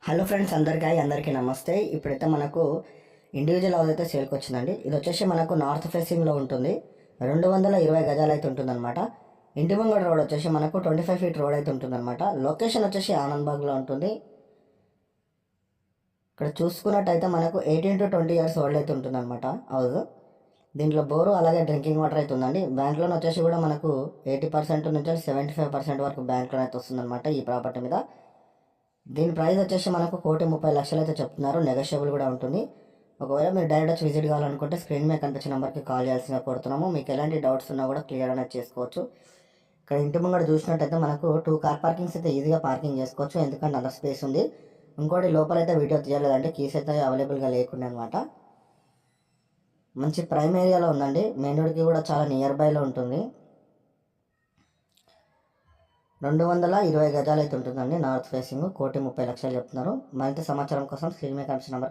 Hello friends, అందరికీ నమస్తే. ఇప్పుడైతే మనకు ఇండివిజువల్ హౌస్ అయితే సేల్కి వచ్చిందండి. ఇది వచ్చేసి మనకు నార్త్ ఫేసింగ్లో ఉంటుంది. 220 గజాలు అయితే ఉంటుందన్నమాట. ఇంటి ముంగడ రోడ్ వచ్చేసి మనకు 25 ఫీట్ రోడ్ అయితే ఉంటుందన్నమాట. లొకేషన్ వచ్చేసి ఆనంద్బాగ్లో ఉంటుంది. ఇక్కడ చూసుకున్నట్టయితే మనకు 18 to 20 ఇయర్స్ ఓల్డ్ అయితే ఉంటుందన్నమాట హౌస్. దీంట్లో బోరు అలాగే డ్రింకింగ్ వాటర్ అయితే ఉందండి. బ్యాంక్ లోన్ వచ్చేసి కూడా మనకు 80% నుంచి 75% వరకు బ్యాంక్ లోన్ అయితే వస్తుందన్నమాట ఈ ప్రాపర్టీ మీద. దీని ప్రైస్ వచ్చేసి మనకు 1,30,00,000 అయితే చెప్తున్నారు. నెగోషియబుల్ కూడా ఉంటుంది. ఒకవేళ మీరు డైరెక్ట్ వచ్చి విజిట్ కావాలనుకుంటే స్క్రీన్ మీద కనిపించిన నెంబర్కి కాల్ చేయాల్సిందిగా కోరుతున్నాము. మీకు ఎలాంటి డౌట్స్ ఉన్నా కూడా క్లియర్ అనేది చేసుకోవచ్చు. ఇక్కడ ఇంటి ముంగడ చూసినట్టయితే మనకు 2 కార్ పార్కింగ్స్ అయితే ఈజీగా పార్కింగ్ చేసుకోవచ్చు, ఎందుకంటే అంత స్పేస్ ఉంది. ఇంకోటి లోపలైతే వీడియో తీయలేదంటే కీస్ అయితే అవైలబుల్గా లేకుండా అనమాట. మంచి ప్రైమ్ ఏరియాలో ఉందండి. మెయిన్ రోడ్కి కూడా చాలా నియర్ బైలో ఉంటుంది. 220 గజాలు అయితే ఉంటుందండి. నార్త్ ఫేసింగ్ 1,30,00,000 చెప్తున్నారు. మరింత సమాచారం కోసం స్క్రీన్ మీద కనిపించిన నెంబర్